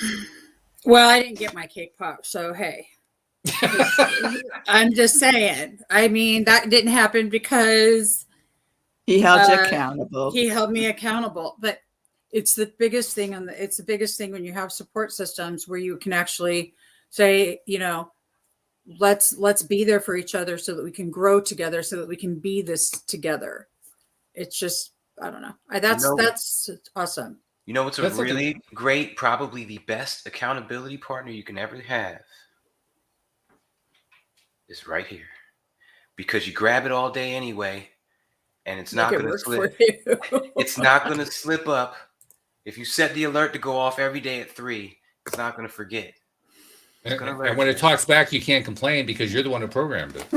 Well, I didn't get my cake pop, so hey. I'm just saying. I mean, that didn't happen because He held you accountable. he held me accountable. But it's the biggest thing it's the biggest thing when you have support systems where you can actually say, let's be there for each other so that we can grow together, so that we can be this together. It's just, I don't know. That's awesome. You know what's a That's really great, probably the best accountability partner you can ever have? Is right here. Because you grab it all day anyway, and it's not going to slip. It's not going to slip up. If you set the alert to go off every day at 3, it's not going to forget. And when it talks back, you can't complain because you're the one who programmed it.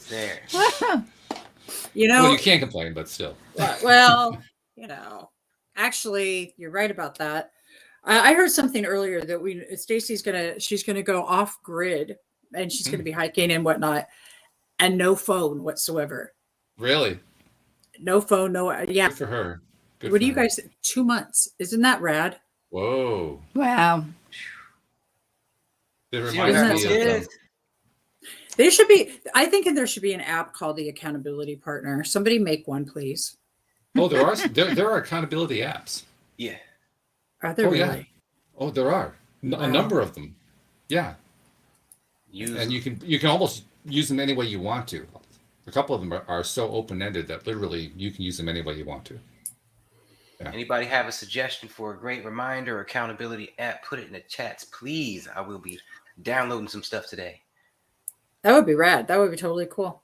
There. Well, you can't complain, but still. Well, actually, you're right about that. I heard something earlier that Stacy's she's gonna go off grid and she's gonna be hiking and whatnot, and no phone whatsoever. Really? No phone, yeah. Good for her. What do you guys? 2 months? Isn't that rad? Whoa! Wow. It reminds me of. They should be. I think there should be an app called the Accountability Partner. Somebody make one, please. Oh, there are accountability apps. Yeah. Are there really? Yeah. Oh, there are a number of them. Yeah. And you can almost use them any way you want to. A couple of them are so open-ended that literally you can use them any way you want to. Yeah. Anybody have a suggestion for a great reminder or accountability app? Put it in the chats, please. I will be downloading some stuff today. That would be rad. That would be totally cool.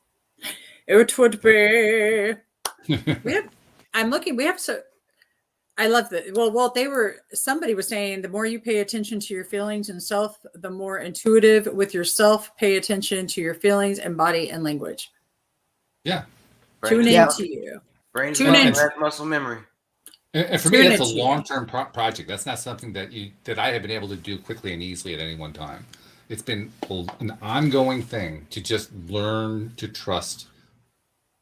It would be. I'm looking. I love that. Well, somebody was saying the more you pay attention to your feelings and self, the more intuitive with yourself. Pay attention to your feelings and body and language. Yeah. Tune into you. Brain muscle memory. And for me, that's a long-term project. That's not something that I have been able to do quickly and easily at any one time. It's been an ongoing thing to just learn to trust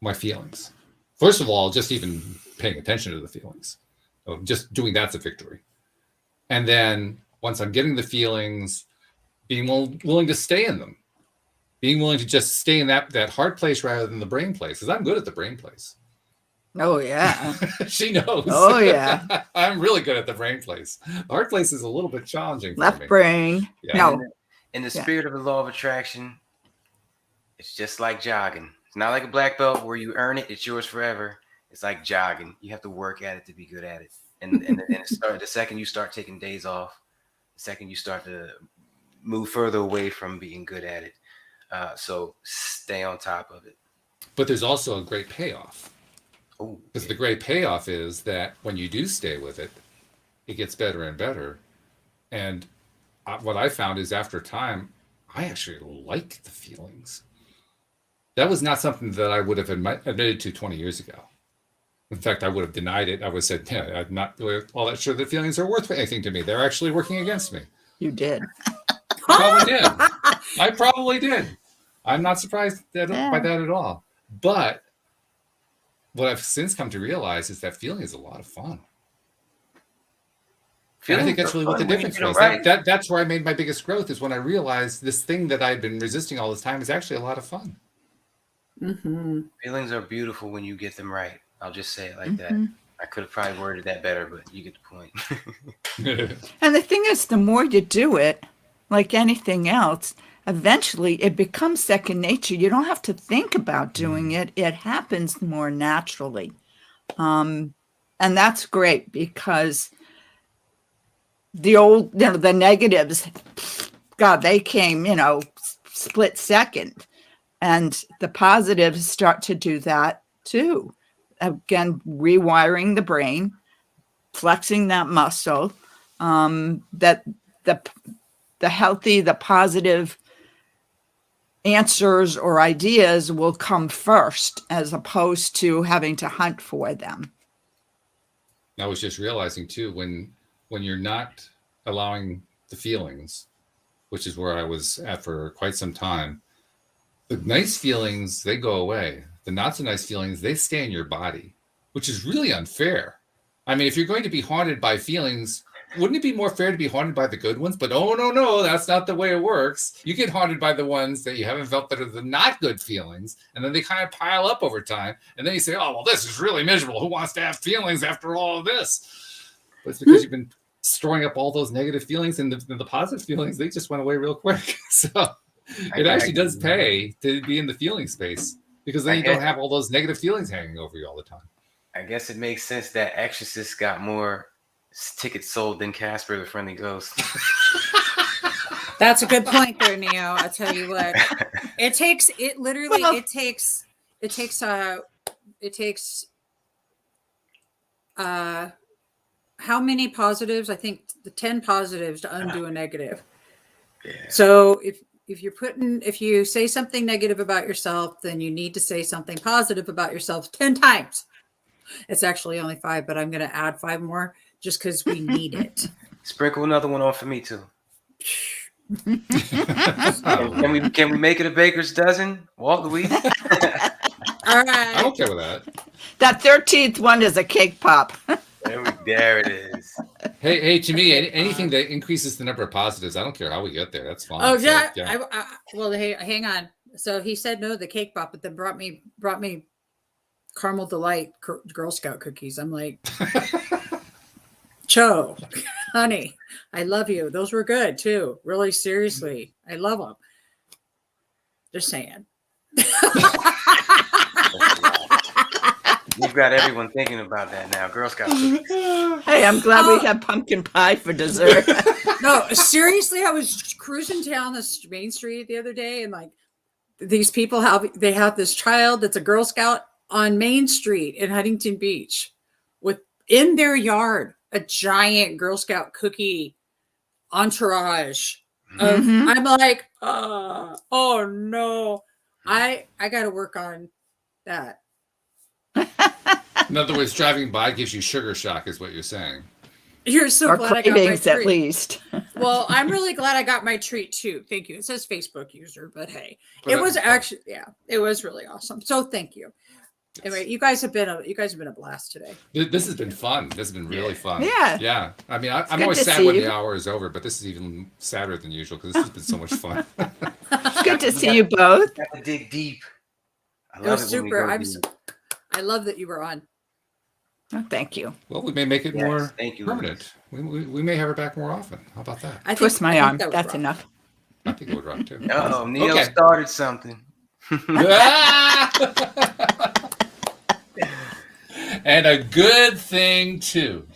my feelings. First of all, just even paying attention to the feelings. Just doing that's a victory. And then once I'm getting the feelings, being willing to stay in them. Being willing to just stay in that hard place rather than the brain place. Because I'm good at the brain place. Oh, yeah. She knows. Oh, yeah. I'm really good at the brain place. The hard place is a little bit challenging for me. Left brain. Yeah. No. In the spirit of the law of attraction, it's just like jogging. It's not like a black belt where you earn it, it's yours forever. It's like jogging. You have to work at it to be good at it. And the second you start taking days off, the second you start to move further away from being good at it. So stay on top of it. But there's also a great payoff. Because the great payoff is that when you do stay with it, it gets better and better. And what I found is after time, I actually like the feelings. That was not something that I would have admitted to 20 years ago. In fact, I would have denied it. I would have said, yeah, I'm not really all that sure that feelings are worth anything to me. They're actually working against me. You did. Probably did. I probably did. I'm not surprised by that at all. But what I've since come to realize is that feeling is a lot of fun. And I think that's really what the difference was. Right. That's where I made my biggest growth, is when I realized this thing that I'd been resisting all this time is actually a lot of fun. Mm-hmm. Feelings are beautiful when you get them right. I'll just say it like that. I could have probably worded that better, but you get the point. And the thing is, the more you do it, like anything else, eventually it becomes second nature. You don't have to think about doing it. It happens more naturally. And that's great, because the negatives, God, they came, split second. And the positives start to do that too. Again, rewiring the brain, flexing that muscle, that the healthy, the positive answers or ideas will come first as opposed to having to hunt for them. I was just realizing too, when you're not allowing the feelings, which is where I was at for quite some time, the nice feelings, they go away. The not so nice feelings, they stay in your body, which is really unfair. I mean, if you're going to be haunted by feelings, wouldn't it be more fair to be haunted by the good ones? But no, that's not the way it works. You get haunted by the ones that you haven't felt that are the not good feelings, and then they kind of pile up over time. And then you say, oh, well, this is really miserable. Who wants to have feelings after all of this? But it's because you've been storing up all those negative feelings, and the positive feelings, they just went away real quick. So it actually does pay to be in the feeling space, because then you don't have all those negative feelings hanging over you all the time. I guess it makes sense that Exorcist got more tickets sold than Casper the Friendly Ghost. That's a good point there, Neo. I'll tell you what. It takes how many positives? I think the 10 positives to undo a negative. Yeah. So if you say something negative about yourself, then you need to say something positive about yourself 10 times. It's actually only 5, but I'm going to add 5 more just because we need it. Sprinkle another one on for me too. Can we make it a baker's dozen, Walt Louise? All right. I'm okay with that. That 13th one is a cake pop. There it is. Hey, to me, anything that increases the number of positives, I don't care how we get there. That's fine. Oh, So, yeah. Well, hey, hang on. So he said no to the cake pop, but then brought me Caramel Delight Girl Scout cookies. I'm like, Cho, honey, I love you. Those were good too. Really, seriously, I love them. Just saying. You've got everyone thinking about that now. Girl Scout cookies. Hey, I'm glad we had pumpkin pie for dessert. No, seriously, I was cruising down this main street the other day, and like these people have this child that's a Girl Scout on Main Street in Huntington Beach with in their yard a giant Girl Scout cookie entourage. I'm like, oh no, I got to work on that. In other words, driving by gives you sugar shock, is what you're saying. You're so or glad I got my cravings, treat. at least. Well, I'm really glad I got my treat too. Thank you. It says Facebook user, but hey, it was actually, it was really awesome. So thank you. Yes. Anyway, you guys have been a blast today. This has been fun. This has been really fun. Yeah. I mean, I'm always sad when the hour is over, but this is even sadder than usual because this has been so much fun. It's good to see you both. Got to dig deep. I love it was super. I love that you were on. Oh, thank you. Well, we may make it more thank you, permanent. We may have her back more often. How about that? Twist my arm. That's enough. I think it would rock too. Oh, Neo started something. And a good thing too.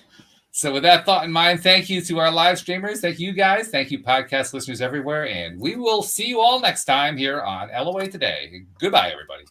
So with that thought in mind, thank you to our live streamers. Thank you guys. Thank you podcast listeners everywhere. And we will see you all next time here on LOA Today. Goodbye, everybody.